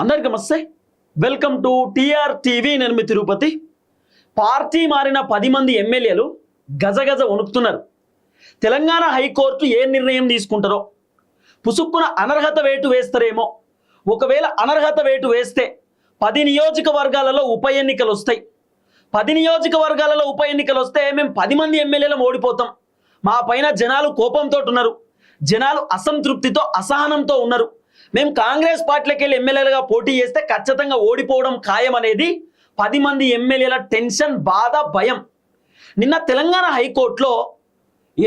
అందరికీ నమస్తే. Welcome to T R TV. నేను మీ తిరుపతి. పార్టీ మారిన 10 మంది ఎమ్మెల్యేలు గజగజ వణుకుతున్నారు. తెలంగాణ హైకోర్టు ఏ నిర్ణయం తీసుకుంటారో, పుసుక్కున అనర్హత వేటు వేస్తారేమో. ఒకవేళ అనర్హత వేటు వేస్తే 10 నియోజకవర్గాలలో ఉప ఎన్నికలు వస్తాయి. 10 నియోజకవర్గాలలో ఉప ఎన్నికలు వస్తే మేము 10 మంది ఎమ్మెల్యేలు ఓడిపోతాం. మా పైన జనాలు కోపంతో ఉన్నారు, జనాలు అసంతృప్తితో అసహనంతో ఉన్నారు. మేము కాంగ్రెస్ పార్టీలోకి వెళ్ళి ఎమ్మెల్యేలుగా పోటీ చేస్తే ఖచ్చితంగా ఓడిపోవడం ఖాయం అనేది 10 మంది ఎమ్మెల్యేల టెన్షన్, బాధ, భయం. నిన్న తెలంగాణ హైకోర్టులో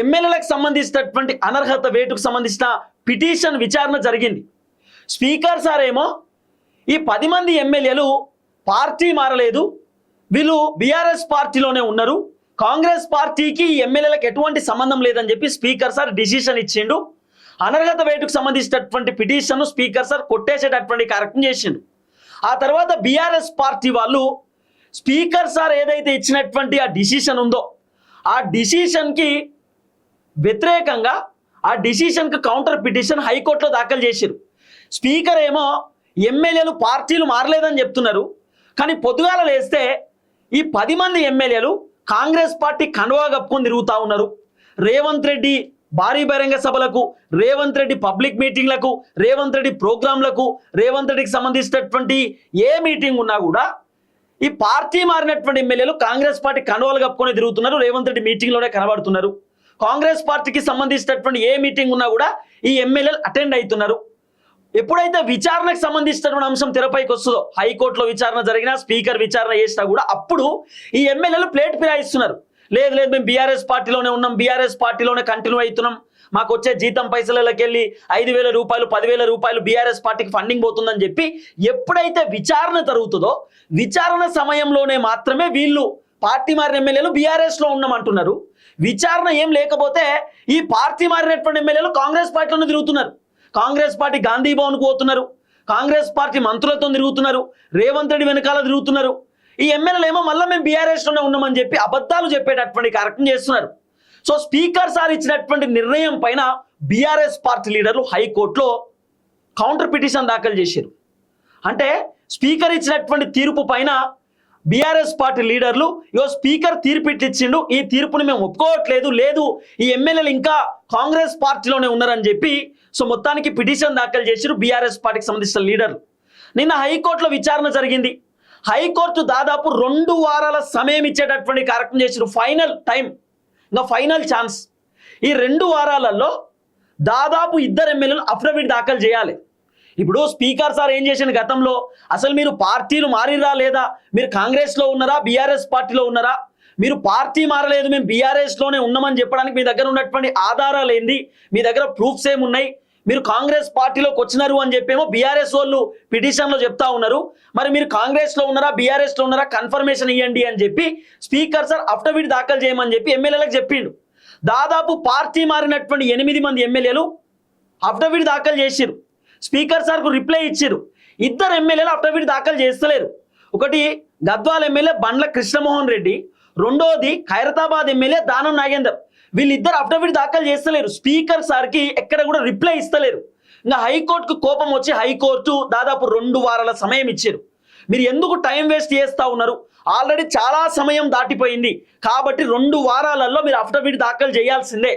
ఎమ్మెల్యేలకు సంబంధించినటువంటి అనర్హత వేటుకు సంబంధించిన పిటిషన్ విచారణ జరిగింది. స్పీకర్ సార్ ఏమో ఈ 10 మంది ఎమ్మెల్యేలు పార్టీ మారలేదు, వీళ్ళు బీఆర్ఎస్ పార్టీలోనే ఉన్నారు, కాంగ్రెస్ పార్టీకి ఈ ఎమ్మెల్యేలకు ఎటువంటి సంబంధం లేదని చెప్పి స్పీకర్ సార్ డిసిషన్ ఇచ్చిండు. అనర్హత వేటుకు సంబంధించినటువంటి పిటిషన్ స్పీకర్ సార్ కొట్టేసేటటువంటి కార్యక్రమం చేసిండు. ఆ తర్వాత బీఆర్ఎస్ పార్టీ వాళ్ళు స్పీకర్ సార్ ఏదైతే ఇచ్చినటువంటి ఆ డిసిషన్ ఉందో ఆ డిసిషన్కి వ్యతిరేకంగా ఆ డిసిషన్కి కౌంటర్ పిటిషన్ హైకోర్టులో దాఖలు చేశారు. స్పీకర్ ఏమో ఎమ్మెల్యేలు పార్టీలు మారలేదని చెప్తున్నారు, కానీ పొద్దుగాల లేస్తే ఈ 10 మంది ఎమ్మెల్యేలు కాంగ్రెస్ పార్టీ కండువా కప్పుకొని తిరుగుతూ ఉన్నారు. రేవంత్ రెడ్డి భారీ బహిరంగ సభలకు, రేవంత్ రెడ్డి పబ్లిక్ మీటింగ్లకు, రేవంత్ రెడ్డి ప్రోగ్రాంలకు, రేవంత్ రెడ్డికి సంబంధించినటువంటి ఏ మీటింగ్ ఉన్నా కూడా ఈ పార్టీ మారినటువంటి ఎమ్మెల్యేలు కాంగ్రెస్ పార్టీ కండువాలు కప్పుకొని తిరుగుతున్నారు, రేవంత్ రెడ్డి మీటింగ్లోనే కనబడుతున్నారు. కాంగ్రెస్ పార్టీకి సంబంధించినటువంటి ఏ మీటింగ్ ఉన్నా కూడా ఈ ఎమ్మెల్యేలు అటెండ్ అవుతున్నారు. ఎప్పుడైతే విచారణకు సంబంధించినటువంటి అంశం తెరపైకి వస్తుందో, హైకోర్టులో విచారణ జరిగినా, స్పీకర్ విచారణ చేసినా కూడా అప్పుడు ఈ ఎమ్మెల్యేలు ప్లేట్ ఫిరాయిస్తున్నారు. లేదు లేదు, మేము బీఆర్ఎస్ పార్టీలోనే ఉన్నాం, బీఆర్ఎస్ పార్టీలోనే కంటిన్యూ అవుతున్నాం, మాకు వచ్చే జీతం పైసలకి వెళ్ళి 5,000 రూపాయలు 10,000 రూపాయలు బీఆర్ఎస్ పార్టీకి ఫండింగ్ పోతుందని చెప్పి ఎప్పుడైతే విచారణ జరుగుతుందో విచారణ సమయంలోనే మాత్రమే వీళ్ళు పార్టీ మారిన ఎమ్మెల్యేలు బీఆర్ఎస్లో ఉన్నామంటున్నారు. విచారణ ఏం లేకపోతే ఈ పార్టీ మారినటువంటి ఎమ్మెల్యేలు కాంగ్రెస్ పార్టీలోనే తిరుగుతున్నారు. కాంగ్రెస్ పార్టీ గాంధీ భవన్కు పోతున్నారు, కాంగ్రెస్ పార్టీ మంత్రులతో తిరుగుతున్నారు, రేవంత్ రెడ్డి వెనకాల తిరుగుతున్నారు. ఈ ఎమ్మెల్యేలు ఏమో మళ్ళీ మేము బీఆర్ఎస్లోనే ఉన్నామని చెప్పి అబద్ధాలు చెప్పేటటువంటి కార్యక్రమం చేస్తున్నారు. సో స్పీకర్ సార్ ఇచ్చినటువంటి నిర్ణయం పైన బీఆర్ఎస్ పార్టీ లీడర్లు హైకోర్టులో కౌంటర్ పిటిషన్ దాఖలు చేశారు. అంటే స్పీకర్ ఇచ్చినటువంటి తీర్పు పైన బీఆర్ఎస్ పార్టీ లీడర్లు స్పీకర్ తీర్పు ఇచ్చిండు, ఈ తీర్పుని మేము ఒప్పుకోవట్లేదు, లేదు ఈ ఎమ్మెల్యేలు ఇంకా కాంగ్రెస్ పార్టీలోనే ఉన్నారని చెప్పి సో మొత్తానికి పిటిషన్ దాఖలు చేశారు బీఆర్ఎస్ పార్టీకి సంబంధించిన లీడర్లు. నిన్న హైకోర్టులో విచారణ జరిగింది. హైకోర్టు దాదాపు 2 వారాల సమయం ఇచ్చేటటువంటి కార్యక్రమం చేశారు. ఫైనల్ టైం, ఇంకా ఫైనల్ ఛాన్స్. ఈ 2 వారాలలో దాదాపు 2 ఎమ్మెల్యేలు అఫిడవిట్ దాఖలు చేయాలి. ఇప్పుడు స్పీకర్ సార్ ఏం చేసిన గతంలో, అసలు మీరు పార్టీలు మారిరా లేదా, మీరు కాంగ్రెస్లో ఉన్నారా బీఆర్ఎస్ పార్టీలో ఉన్నారా, మీరు పార్టీ మారలేదు మేము బీఆర్ఎస్లోనే ఉన్నామని చెప్పడానికి మీ దగ్గర ఉన్నటువంటి ఆధారాలు ఏంది, మీ దగ్గర ప్రూఫ్స్ ఏమున్నాయి, మీరు కాంగ్రెస్ పార్టీలోకి వచ్చినారు అని చెప్పేమో బీఆర్ఎస్ వాళ్ళు పిటిషన్లో చెప్తా ఉన్నారు. మరి మీరు కాంగ్రెస్లో ఉన్నారా బీఆర్ఎస్లో ఉన్నారా కన్ఫర్మేషన్ ఇవ్వండి అని చెప్పి స్పీకర్ సార్ అఫిడవిట్ దాఖలు చేయమని చెప్పి ఎమ్మెల్యేలకు చెప్పిండు. దాదాపు పార్టీ మారినటువంటి 8 మంది ఎమ్మెల్యేలు అఫిడవిట్ దాఖలు చేసిరు. స్పీకర్ సార్కు రిప్లై ఇచ్చారు. 2 ఎమ్మెల్యేలు అఫిడవిట్ దాఖలు చేస్తలేరు. ఒకటి గద్వాల్ ఎమ్మెల్యే బండ్ల కృష్ణమోహన్ రెడ్డి, రెండోది ఖైరతాబాద్ ఎమ్మెల్యే దానం నాగేందర్. వీళ్ళిద్దరు అఫిడవిట్ దాఖలు చేస్తలేరు. స్పీకర్ సార్కి ఎక్కడ కూడా రిప్లై ఇస్తలేరు. ఇంకా హైకోర్టుకు కోపం వచ్చి హైకోర్టు దాదాపు 2 వారాల సమయం ఇచ్చారు. మీరు ఎందుకు టైం వేస్ట్ చేస్తూ ఉన్నారు, ఆల్రెడీ చాలా సమయం దాటిపోయింది కాబట్టి 2 వారాలలో మీరు అఫిడవిట్ దాఖలు చేయాల్సిందే,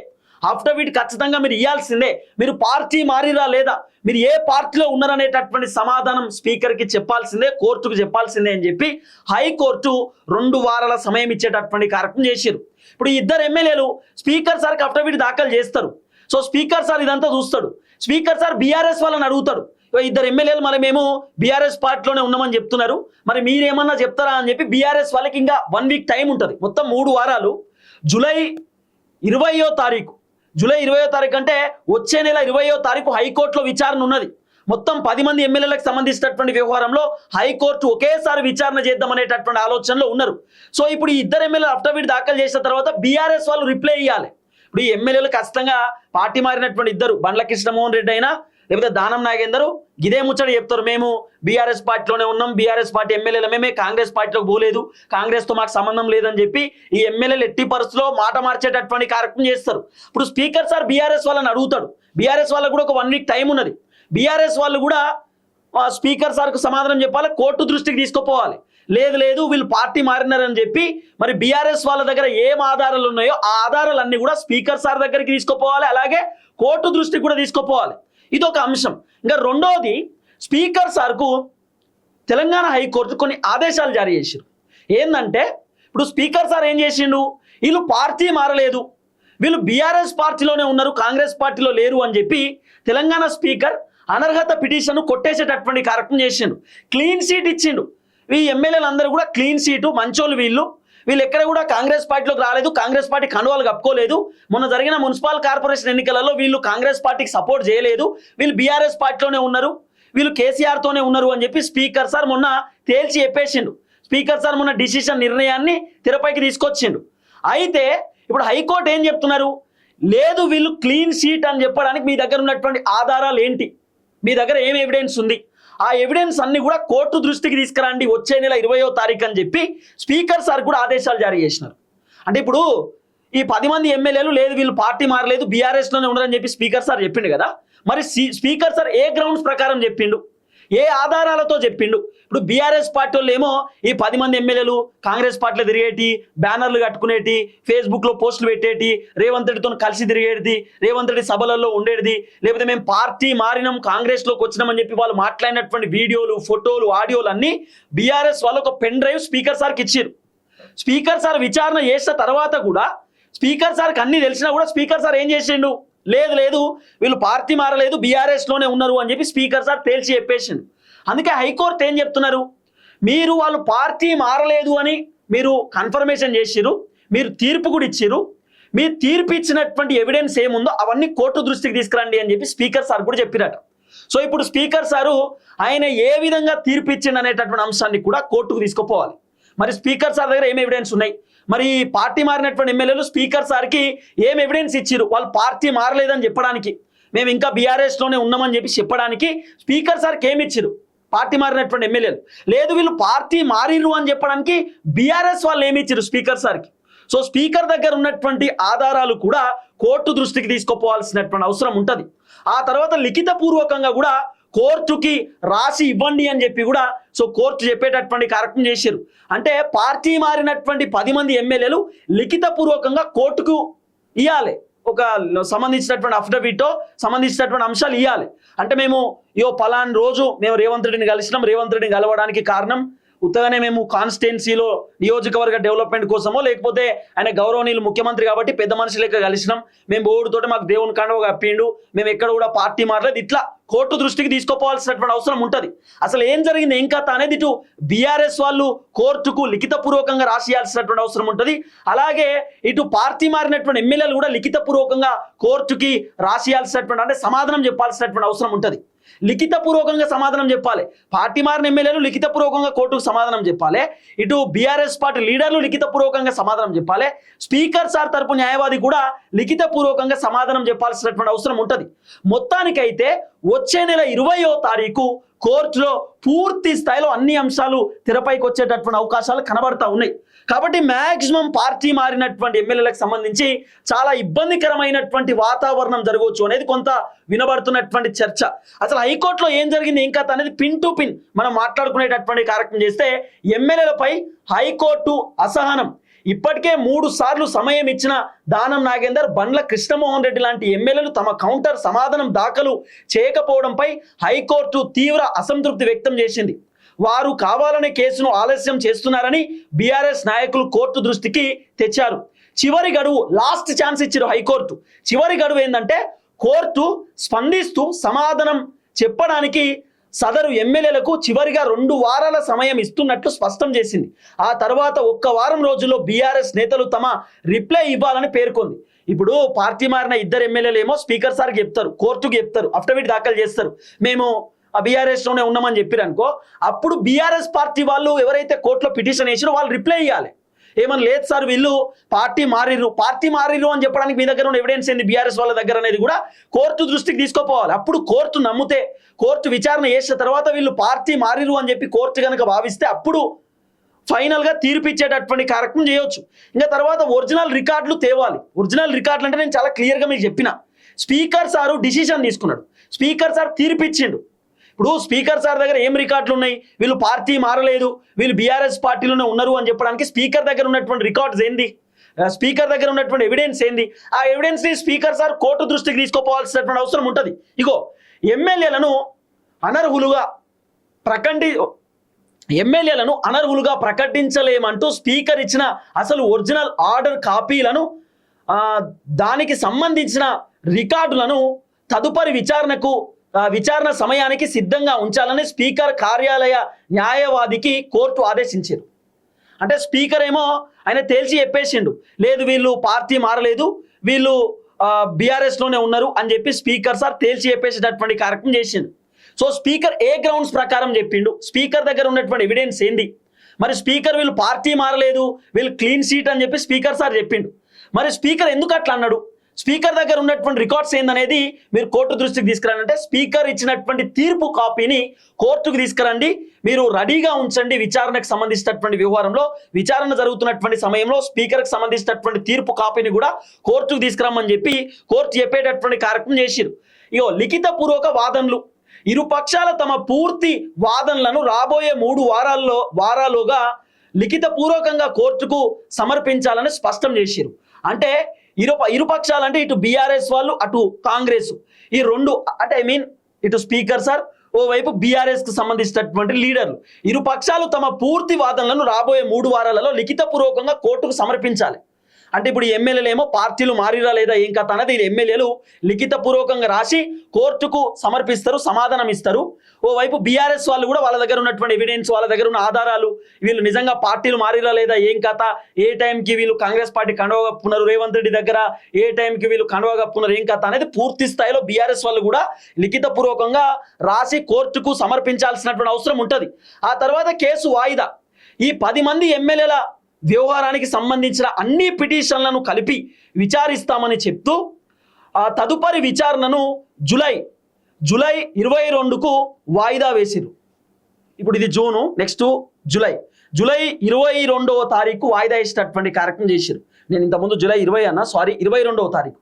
అఫిడవిట్ ఖచ్చితంగా మీరు ఇవ్వాల్సిందే, మీరు పార్టీ మారిరా లేదా, మీరు ఏ పార్టీలో ఉన్నారనేటటువంటి సమాధానం స్పీకర్కి చెప్పాల్సిందే, కోర్టుకు చెప్పాల్సిందే అని చెప్పి హైకోర్టు 2 వారాల సమయం ఇచ్చేటటువంటి కార్యక్రమం చేశారు. ఇప్పుడు 2 ఎమ్మెల్యేలు స్పీకర్ సార్కి అఫిడవిట్ దాఖలు చేస్తారు. సో స్పీకర్ సార్ ఇదంతా చూస్తాడు. స్పీకర్ సార్ బీఆర్ఎస్ వాళ్ళని అడుగుతాడు, 2 ఎమ్మెల్యేలు మరి మేము బీఆర్ఎస్ పార్టీలోనే ఉన్నామని చెప్తున్నారు, మరి మీరేమన్నా చెప్తారా అని చెప్పి బీఆర్ఎస్ వాళ్ళకి ఇంకా 1 వీక్ టైం ఉంటుంది. మొత్తం 3 వారాలు. జూలై 20వ తారీఖు, జూలై 20వ తారీఖు అంటే వచ్చే నెల 20వ తారీఖు హైకోర్టులో విచారణ ఉన్నది. మొత్తం 10 మంది ఎమ్మెల్యేలకు సంబంధించినటువంటి వ్యవహారంలో హైకోర్టు ఒకేసారి విచారణ చేద్దామనేటటువంటి ఆలోచనలో ఉన్నారు. సో ఇప్పుడు ఈ 2 ఎమ్మెల్యేలు అఫిడవిట్ దాఖలు చేసిన తర్వాత బీఆర్ఎస్ వాళ్ళు రిప్లై ఇవ్వాలి. ఇప్పుడు ఈ ఎమ్మెల్యేలు ఖచ్చితంగా పార్టీ మారినటువంటి 2 బండ్ల కృష్ణమోహన్ రెడ్డి అయినా లేకపోతే దానం నాగేందర్ ఇదే ముచ్చట చెప్తారు, మేము బీఆర్ఎస్ పార్టీలోనే ఉన్నాం, బీఆర్ఎస్ పార్టీ ఎమ్మెల్యేలు మేమే కాంగ్రెస్ పార్టీలోకి పోలేదు, కాంగ్రెస్తో మాకు సంబంధం లేదని చెప్పి ఈ ఎమ్మెల్యేలు ఎట్టి పరిస్థితుల్లో మాట మార్చేటటువంటి కార్యక్రమం చేస్తారు. ఇప్పుడు స్పీకర్ సార్ బీఆర్ఎస్ వాళ్ళని అడుగుతాడు. బీఆర్ఎస్ వాళ్ళకు కూడా ఒక 1 వీక్ టైం ఉన్నది. బీఆర్ఎస్ వాళ్ళు కూడా స్పీకర్ సార్కు సమాధానం చెప్పాలి, కోర్టు దృష్టికి తీసుకుపోవాలి. లేదు లేదు వీళ్ళు పార్టీ మారినారని చెప్పి మరి బీఆర్ఎస్ వాళ్ళ దగ్గర ఏం ఆధారాలు ఉన్నాయో ఆ ఆధారాలన్నీ కూడా స్పీకర్ సార్ దగ్గరికి తీసుకుపోవాలి, అలాగే కోర్టు దృష్టికి కూడా తీసుకుపోవాలి. ఇది ఒక అంశం. ఇంకా రెండోది, స్పీకర్ సార్కు తెలంగాణ హైకోర్టు కొన్ని ఆదేశాలు జారీ చేశారు. ఏంటంటే ఇప్పుడు స్పీకర్ సార్ ఏం చేసిండు, వీళ్ళు పార్టీ మారలేదు, వీళ్ళు బీఆర్ఎస్ పార్టీలోనే ఉన్నారు, కాంగ్రెస్ పార్టీలో లేరు అని చెప్పి తెలంగాణ స్పీకర్ అనర్హత పిటిషన్ కొట్టేసేటటువంటి కార్యక్రమం చేసిండు. క్లీన్ సీట్ ఇచ్చిండు. ఈ ఎమ్మెల్యేలు అందరూ కూడా క్లీన్ సీటు, మంచోళ్ళు వీళ్ళు ఎక్కడ కూడా కాంగ్రెస్ పార్టీలోకి రాలేదు, కాంగ్రెస్ పార్టీ కండువాలు కప్పుకోలేదు, మొన్న జరిగిన మున్సిపల్ కార్పొరేషన్ ఎన్నికలలో వీళ్ళు కాంగ్రెస్ పార్టీకి సపోర్ట్ చేయలేదు, వీళ్ళు బీఆర్ఎస్ పార్టీలోనే ఉన్నారు, వీళ్ళు కేసీఆర్తోనే ఉన్నారు అని చెప్పి స్పీకర్ సార్ మొన్న తేల్చి చెప్పేసిండు. స్పీకర్ సార్ మొన్న నిర్ణయాన్ని తెరపైకి తీసుకొచ్చిండు. అయితే ఇప్పుడు హైకోర్టు ఏం చెప్తున్నారు, లేదు వీళ్ళు క్లీన్ షీట్ అని చెప్పడానికి మీ దగ్గర ఉన్నటువంటి ఆధారాలు ఏంటి, మీ దగ్గర ఏం ఎవిడెన్స్ ఉంది, ఆ ఎవిడెన్స్ అన్ని కూడా కోర్టు దృష్టికి తీసుకురండి వచ్చే నెల 20వ తారీఖు అని చెప్పి స్పీకర్ సార్ కూడా ఆదేశాలు జారీ చేసినారు. అంటే ఇప్పుడు ఈ 10 మంది ఎమ్మెల్యేలు లేదు వీళ్ళు పార్టీ మారలేదు బీఆర్ఎస్లోనే ఉన్నారని చెప్పి స్పీకర్ సార్ చెప్పిండు కదా, మరి స్పీకర్ సార్ ఏ గ్రౌండ్స్ ప్రకారం చెప్పిండు, ఏ ఆధారాలతో చెప్పిండు? ఇప్పుడు బీఆర్ఎస్ పార్టీ వాళ్ళు ఏమో ఈ 10 మంది ఎమ్మెల్యేలు కాంగ్రెస్ పార్టీలో తిరిగేటి, బ్యానర్లు కట్టుకునేటి, ఫేస్బుక్లో పోస్టులు పెట్టేటి, రేవంత్ రెడ్డితో కలిసి తిరిగేది, రేవంత్ రెడ్డి సభలలో ఉండేది, లేకపోతే మేము పార్టీ మారినాం కాంగ్రెస్లోకి వచ్చినామని చెప్పి వాళ్ళు మాట్లాడినటువంటి వీడియోలు, ఫోటోలు, ఆడియోలు అన్నీ బీఆర్ఎస్ వాళ్ళు ఒక పెన్ డ్రైవ్ స్పీకర్ సార్కి ఇచ్చారు. స్పీకర్ సార్ విచారణ చేసిన తర్వాత కూడా స్పీకర్ సార్కి అన్నీ తెలిసినా కూడా స్పీకర్ సార్ ఏం చేసిండు, లేదు లేదు వీళ్ళు పార్టీ మారలేదు బీఆర్ఎస్లోనే ఉన్నారు అని చెప్పి స్పీకర్ సార్ తేల్చి చెప్పేసిండు. అందుకే హైకోర్టు ఏం చెప్తున్నారు, మీరు వాళ్ళు పార్టీ మారలేదు అని మీరు కన్ఫర్మేషన్ చేసిరు, మీరు తీర్పు కూడా ఇచ్చిరు, మీరు తీర్పు ఇచ్చినటువంటి ఎవిడెన్స్ ఏముందో అవన్నీ కోర్టు దృష్టికి తీసుకురండి అని చెప్పి స్పీకర్ సార్ కూడా చెప్పిరట. సో ఇప్పుడు స్పీకర్ సారు ఆయన ఏ విధంగా తీర్పు ఇచ్చిండు అనేటటువంటి అంశాన్ని కూడా కోర్టుకు తీసుకుపోవాలి. మరి స్పీకర్ సార్ దగ్గర ఏం ఎవిడెన్స్ ఉన్నాయి, మరి పార్టీ మారినటువంటి ఎమ్మెల్యేలు స్పీకర్ సార్కి ఏం ఎవిడెన్స్ ఇచ్చిరు, వాళ్ళు పార్టీ మారలేదని చెప్పడానికి, మేము ఇంకా బీఆర్ఎస్లోనే ఉన్నామని చెప్పి చెప్పడానికి స్పీకర్ సార్కి ఏమి ఇచ్చిరు పార్టీ మారినటువంటి ఎమ్మెల్యేలు? లేదు వీళ్ళు పార్టీ మారిరు అని చెప్పడానికి బీఆర్ఎస్ వాళ్ళు ఏమి ఇచ్చిరు స్పీకర్ సార్కి? సో స్పీకర్ దగ్గర ఉన్నటువంటి ఆధారాలు కూడా కోర్టు దృష్టికి తీసుకుపోవాల్సినటువంటి అవసరం ఉంటుంది. ఆ తర్వాత లిఖితపూర్వకంగా కూడా కోర్టుకి రాసి ఇవ్వండి అని చెప్పి కూడా సో కోర్టు చెప్పేటటువంటి కార్యక్రమం చేశారు. అంటే పార్టీ మారినటువంటి 10 మంది ఎమ్మెల్యేలు లిఖితపూర్వకంగా కోర్టుకు ఇవ్వాలి, ఒక సంబంధించినటువంటి అఫిడవిటో సంబంధించినటువంటి అంశాలు ఇవ్వాలి. అంటే మేము పలానా రోజు మేము రేవంత్ రెడ్డిని కలిసినాం, రేవంత్ రెడ్డిని కలవడానికి కారణం ఉత్తగానే మేము కాన్స్టిట్యున్సీలో నియోజకవర్గ డెవలప్మెంట్ కోసమో లేకపోతే ఆయన గౌరవనీయులు ముఖ్యమంత్రి కాబట్టి పెద్ద మనిషి లెక్క కలిసినాం, మేము ఓడితోటి మాకు దేవుని కండవ కప్పిండు, మేము ఎక్కడ కూడా పార్టీ మారలేదు, ఇట్లా కోర్టు దృష్టికి తీసుకోవాల్సినటువంటి అవసరం ఉంటుంది. అసలు ఏం జరిగింది ఏం కథ అనేది ఇటు బీఆర్ఎస్ వాళ్ళు కోర్టుకు లిఖితపూర్వకంగా రాసియాల్సినటువంటి అవసరం ఉంటుంది. అలాగే ఇటు పార్టీ మారినటువంటి ఎమ్మెల్యేలు కూడా లిఖితపూర్వకంగా కోర్టుకి రాసియాల్సినటువంటి అంటే సమాధానం చెప్పాల్సినటువంటి అవసరం ఉంటుంది. లిఖితపూర్వకంగా సమాధానం చెప్పాలి. పార్టీ మారిన ఎమ్మెల్యేలు లిఖితపూర్వకంగా కోర్టుకు సమాధానం చెప్పాలి, ఇటు బీఆర్ఎస్ పార్టీ లీడర్లు లిఖితపూర్వకంగా సమాధానం చెప్పాలి, స్పీకర్ సార్ తరపు న్యాయవాది కూడా లిఖితపూర్వకంగా సమాధానం చెప్పాల్సినటువంటి అవసరం ఉంటుంది. మొత్తానికైతే వచ్చే నెల 20వ తారీఖు కోర్టులో పూర్తి స్థాయిలో అన్ని అంశాలు తెరపైకి వచ్చేటటువంటి అవకాశాలు కనబడతా ఉన్నాయి. కాబట్టి మ్యాక్సిమం పార్టీ మారినటువంటి ఎమ్మెల్యేలకు సంబంధించి చాలా ఇబ్బందికరమైనటువంటి వాతావరణం జరగవచ్చు అనేది కొంత వినబడుతున్నటువంటి చర్చ. అసలు హైకోర్టులో ఏం జరిగింది ఏం కథ అనేది పిన్ టు పిన్ మనం మాట్లాడుకునేటటువంటి కార్యక్రమం చేస్తే ఎమ్మెల్యేలపై హైకోర్టు అసహనం. ఇప్పటికే 3 సార్లు సమయం ఇచ్చిన దానం నాగేందర్, బండ్ల కృష్ణమోహన్ రెడ్డి లాంటి ఎమ్మెల్యేలు తమ కౌంటర్ సమాధానం దాఖలు చేయకపోవడంపై హైకోర్టు తీవ్ర అసంతృప్తి వ్యక్తం చేసింది. వారు కావాలనే కేసును ఆలస్యం చేస్తున్నారని బీఆర్ఎస్ నాయకులు కోర్టు దృష్టికి తెచ్చారు. చివరి గడువు, లాస్ట్ ఛాన్స్ ఇచ్చారు హైకోర్టు. చివరి గడువు ఏంటంటే కోర్టు స్పందిస్తూ సమాధానం చెప్పడానికి సదరు ఎమ్మెల్యేలకు చివరిగా 2 వారాల సమయం ఇస్తున్నట్లు స్పష్టం చేసింది. ఆ తర్వాత 1 వారం రోజుల్లో బీఆర్ఎస్ నేతలు తమ రిప్లై ఇవ్వాలని పేర్కొంది. ఇప్పుడు పార్టీ మారిన 2 ఎమ్మెల్యేలు ఏమో స్పీకర్ సార్కి చెప్తారు, కోర్టుకి చెప్తారు, అఫిడవిట్ దాఖలు చేస్తారు, మేము బీఆర్ఎస్లోనే ఉన్నామని చెప్పారు అనుకో, అప్పుడు బీఆర్ఎస్ పార్టీ వాళ్ళు ఎవరైతే కోర్టులో పిటిషన్ వేసారో వాళ్ళు రిప్లై ఇవ్వాలి. ఏమని లేదు సార్ వీళ్ళు పార్టీ మారిరు అని చెప్పడానికి మీ దగ్గర ఉన్న ఎవిడెన్స్ ఏంది బీఆర్ఎస్ వాళ్ళ దగ్గర అనేది కూడా కోర్టు దృష్టికి తీసుకోపోవాలి. అప్పుడు కోర్టు నమ్మితే, కోర్టు విచారణ చేసిన తర్వాత వీళ్ళు పార్టీ మారిరు అని చెప్పి కోర్టు కనుక భావిస్తే అప్పుడు ఫైనల్గా తీర్పు ఇచ్చేటటువంటి కార్యక్రమం చేయొచ్చు. ఇంకా తర్వాత ఒరిజినల్ రికార్డులు తేవాలి. ఒరిజినల్ రికార్డులు అంటే నేను చాలా క్లియర్గా మీకు చెప్పిన, స్పీకర్ సారు డిసిషన్ తీసుకున్నాడు, స్పీకర్ సార్ తీర్పు ఇచ్చిండు. ఇప్పుడు స్పీకర్ సార్ దగ్గర ఏం రికార్డులు ఉన్నాయి, వీళ్ళు పార్టీ మారలేదు, వీళ్ళు బీఆర్ఎస్ పార్టీలోనే ఉన్నారు అని చెప్పడానికి స్పీకర్ దగ్గర ఉన్నటువంటి రికార్డ్స్ ఏంది, స్పీకర్ దగ్గర ఉన్నటువంటి ఎవిడెన్స్ ఏంది? ఆ ఎవిడెన్స్ ని స్పీకర్ సార్ కోర్టు దృష్టికి తీసుకోపోవాల్సినటువంటి అవసరం ఉంటుంది. ఇగో ఎమ్మెల్యేలను అనర్హులుగా ప్రకటించలేమంటూ స్పీకర్ ఇచ్చిన అసలు ఒరిజినల్ ఆర్డర్ కాపీలను దానికి సంబంధించిన రికార్డులను తదుపరి విచారణ సమయానికి సిద్ధంగా ఉంచాలని స్పీకర్ కార్యాలయ న్యాయవాదికి కోర్టు ఆదేశించారు. అంటే స్పీకర్ ఏమో ఆయన తేల్చి చెప్పేసిండు, లేదు వీళ్ళు పార్టీ మారలేదు, వీళ్ళు బీఆర్ఎస్లోనే ఉన్నారు అని చెప్పి స్పీకర్ సార్ తేల్చి చెప్పేసేటటువంటి కార్యక్రమం చేసిండు. సో స్పీకర్ ఏ గ్రౌండ్స్ ప్రకారం చెప్పిండు, స్పీకర్ దగ్గర ఉన్నటువంటి ఎవిడెన్స్ ఏంది? మరి స్పీకర్ వీళ్ళు పార్టీ మారలేదు, వీళ్ళు క్లీన్ షీట్ అని చెప్పి స్పీకర్ సార్ చెప్పిండు. మరి స్పీకర్ ఎందుకు అట్లా అన్నాడు, స్పీకర్ దగ్గర ఉన్నటువంటి రికార్డ్స్ ఏందనేది మీరు కోర్టు దృష్టికి తీసుకురండి. స్పీకర్ ఇచ్చినటువంటి తీర్పు కాపీని కోర్టుకు తీసుకురండి, మీరు రెడీగా ఉంచండి. విచారణకు సంబంధించినటువంటి వ్యవహారంలో విచారణ జరుగుతున్నటువంటి సమయంలో స్పీకర్కి సంబంధించినటువంటి తీర్పు కాపీని కూడా కోర్టుకు తీసుకురమ్మని చెప్పి కోర్టు చెప్పేటటువంటి కార్యక్రమం చేసిరు. ఇగో లిఖిత పూర్వక వాదనలు, ఇరు పక్షాల తమ పూర్తి వాదనలను రాబోయే 3 వారాల్లోగా లిఖిత పూర్వకంగా కోర్టుకు సమర్పించాలని స్పష్టం చేసిరు. అంటే ఇరు పక్షాలు అంటే ఇటు బీఆర్ఎస్ వాళ్ళు అటు కాంగ్రెస్, ఈ రెండు అంటే ఇటు స్పీకర్ సార్ ఓవైపు బీఆర్ఎస్ కు సంబంధించినటువంటి లీడర్లు, ఇరు పక్షాలు తమ పూర్తి వాదనలను రాబోయే 3 వారాలలో లిఖిత పూర్వకంగా కోర్టుకు సమర్పించాలి. అంటే ఇప్పుడు ఎమ్మెల్యేలు ఏమో పార్టీలు మారిరా లేదా ఏం కథ అనేది ఎమ్మెల్యేలు లిఖిత పూర్వకంగా రాసి కోర్టుకు సమర్పిస్తారు, సమాధానం ఇస్తారు. ఓవైపు బీఆర్ఎస్ వాళ్ళు కూడా వాళ్ళ దగ్గర ఉన్నటువంటి ఎవిడెన్స్, వాళ్ళ దగ్గర ఉన్న ఆధారాలు, వీళ్ళు నిజంగా పార్టీలు మారిరా లేదా ఏం కథ, ఏ టైంకి వీళ్ళు కాంగ్రెస్ పార్టీ కండువా కప్పుకున్నారు, రేవంత్ రెడ్డి దగ్గర ఏ టైంకి వీళ్ళు కండువా కప్పుకున్నారు ఏం కథ అనేది పూర్తి స్థాయిలో బీఆర్ఎస్ వాళ్ళు కూడా లిఖిత పూర్వకంగా రాసి కోర్టుకు సమర్పించాల్సినటువంటి అవసరం ఉంటుంది. ఆ తర్వాత కేసు వాయిదా, ఈ 10 మంది ఎమ్మెల్యేల వ్యవహారానికి సంబంధించిన అన్ని పిటిషన్లను కలిపి విచారిస్తామని చెప్తూ తదుపరి విచారణను జూలై 22కు వాయిదా వేసిరు. ఇప్పుడు ఇది జూను, నెక్స్ట్ జూలై 22వ తారీఖు వాయిదా వేసేటటువంటి కార్యక్రమం చేసిరు. నేను ఇంతకుముందు జూలై 20 అన్నా, సారీ 22వ తారీఖు,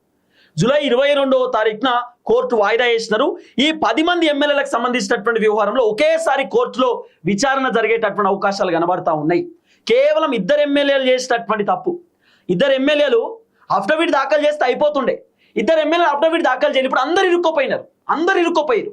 జూలై 22వ తారీఖున కోర్టు వాయిదా వేసినారు. ఈ 10 మంది ఎమ్మెల్యేలకు సంబంధించినటువంటి వ్యవహారంలో ఒకేసారి కోర్టులో విచారణ జరిగేటటువంటి అవకాశాలు కనబడతా ఉన్నాయి. కేవలం 2 ఎమ్మెల్యేలు చేసేటటువంటి తప్పు, 2 ఎమ్మెల్యేలు అఫిడవిట్ దాఖలు చేస్తే అయిపోతుండే, 2 ఎమ్మెల్యేలు అఫిడవిట్ దాఖలు చేయాలి. ఇప్పుడు అందరు ఇరుక్కోపోయారు,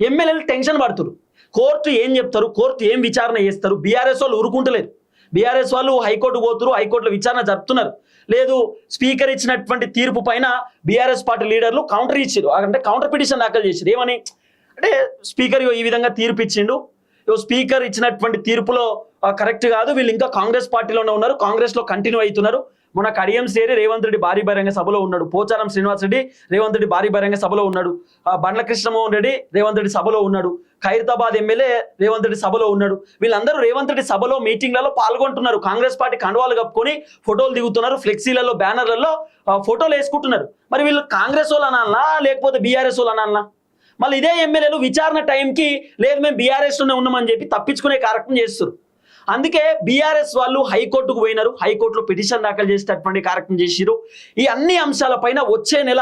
ఎమ్మెల్యేలు టెన్షన్ పడుతున్నారు. కోర్టు ఏం చెప్తారు, కోర్టు ఏం విచారణ చేస్తారు? బీఆర్ఎస్ వాళ్ళు ఊరుకుంటలేరు, బీఆర్ఎస్ వాళ్ళు హైకోర్టు పోతున్నారు, హైకోర్టులో విచారణ జరుపుతున్నారు. లేదు స్పీకర్ ఇచ్చినటువంటి తీర్పు పైన బీఆర్ఎస్ పార్టీ లీడర్లు కౌంటర్ ఇచ్చారు, అంటే కౌంటర్ పిటిషన్ దాఖలు చేశారు. ఏమని అంటే స్పీకర్ ఈ విధంగా తీర్పు ఇచ్చిండు, స్పీకర్ ఇచ్చినటువంటి తీర్పులో కరెక్ట్ కాదు, వీళ్ళు ఇంకా కాంగ్రెస్ పార్టీలోనే ఉన్నారు, కాంగ్రెస్లో కంటిన్యూ అవుతున్నారు. మొన్న కడియం సేరి రేవంత్ రెడ్డి భారీ బహిరంగ సభలో ఉన్నాడు, పోచారం శ్రీనివాస్ రెడ్డి రేవంత్ రెడ్డి భారీ బహిరంగ సభలో ఉన్నాడు, బండ్ల కృష్ణమోహన్ రెడ్డి రేవంత్ రెడ్డి సభలో ఉన్నాడు, ఖైరతాబాద్ ఎమ్మెల్యే రేవంత్ రెడ్డి సభలో ఉన్నాడు. వీళ్ళందరూ రేవంత్ రెడ్డి సభలో మీటింగ్లలో పాల్గొంటున్నారు, కాంగ్రెస్ పార్టీ కండువాలు కప్పుకొని ఫోటోలు దిగుతున్నారు, ఫ్లెక్సీలలో బ్యానర్లలో ఫోటోలు వేసుకుంటున్నారు. మరి వీళ్ళు కాంగ్రెస్ వాళ్ళు అనాలనా లేకపోతే బీఆర్ఎస్ వాళ్ళు అనాలనా? మళ్ళీ ఇదే ఎమ్మెల్యేలు విచారణ టైంకి లేదు మేము బీఆర్ఎస్లోనే ఉన్నామని చెప్పి తప్పించుకునే కార్యక్రమం చేస్తారు. అందుకే బీఆర్ఎస్ వాళ్ళు హైకోర్టుకు పోయినారు, హైకోర్టులో పిటిషన్ దాఖలు చేసేటటువంటి కార్యక్రమం చేసిరు. ఈ అన్ని అంశాలపైన వచ్చే నెల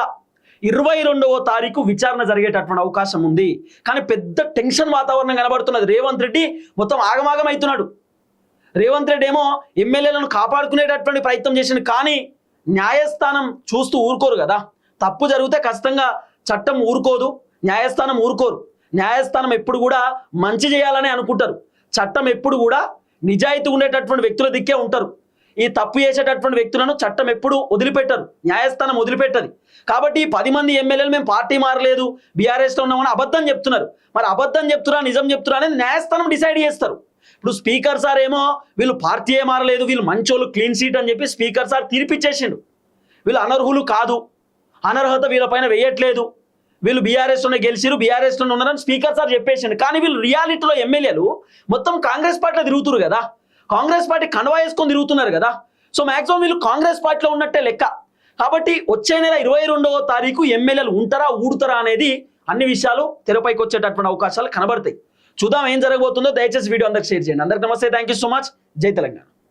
22వ తారీఖు విచారణ జరిగేటటువంటి అవకాశం ఉంది. కానీ పెద్ద టెన్షన్ వాతావరణం కనబడుతున్నది. రేవంత్ రెడ్డి మొత్తం ఆగమాగం అవుతున్నాడు. రేవంత్ రెడ్డి ఏమో ఎమ్మెల్యేలను కాపాడుకునేటటువంటి ప్రయత్నం చేసింది, కానీ న్యాయస్థానం చూస్తూ ఊరుకోరు కదా. తప్పు జరిగితే ఖచ్చితంగా చట్టం ఊరుకోదు, న్యాయస్థానం ఊరుకోరు. న్యాయస్థానం ఎప్పుడు కూడా మంచి చేయాలని అనుకుంటారు, చట్టం ఎప్పుడు కూడా నిజాయితీ ఉండేటటువంటి వ్యక్తుల దిక్కే ఉంటారు. ఈ తప్పు చేసేటటువంటి వ్యక్తులను చట్టం ఎప్పుడు వదిలిపెట్టరు, న్యాయస్థానం వదిలిపెట్టదు. కాబట్టి 10 మంది ఎమ్మెల్యేలు మేము పార్టీ మారలేదు, బీఆర్ఎస్లో ఉన్నామని అబద్ధం చెప్తున్నారు. మరి అబద్ధం చెప్తురా నిజం చెప్తురా అనేది న్యాయస్థానం డిసైడ్ చేస్తారు. ఇప్పుడు స్పీకర్ సార్ ఏమో వీళ్ళు పార్టీయే మారలేదు, వీళ్ళు మంచోళ్ళు, క్లీన్ షీట్ అని చెప్పి స్పీకర్ సార్ తీర్పిచ్చేసిండు. వీళ్ళు అనర్హులు కాదు, అనర్హత వీళ్ళపైన వేయట్లేదు, వీళ్ళు బీఆర్ఎస్లోనే గెలిచిరు, బీఆర్ఎస్లోనే ఉన్నారని స్పీకర్ సార్ చెప్పేసిండు. కానీ వీళ్ళు రియాలిటీలో ఎమ్మెల్యేలు మొత్తం కాంగ్రెస్ పార్టీలో తిరుగుతున్నారు కదా, కాంగ్రెస్ పార్టీ కండువా వేసుకొని తిరుగుతున్నారు కదా. సో మాక్సిమం వీళ్ళు కాంగ్రెస్ పార్టీలో ఉన్నట్టే లెక్క. కాబట్టి వచ్చే నెల 22వ తారీఖు ఎమ్మెల్యేలు ఉంటారా ఊడుతారా అనేది అన్ని విషయాలు తెరపైకి వచ్చేటటువంటి అవకాశాలు కనబడతాయి. చూద్దాం ఏం జరగబోతుందో. దయచేసి వీడియో అందరికి షేర్ చేయండి. అందరికి నమస్తే, థ్యాంక్ యూ సో మచ్. జై తెలంగాణ.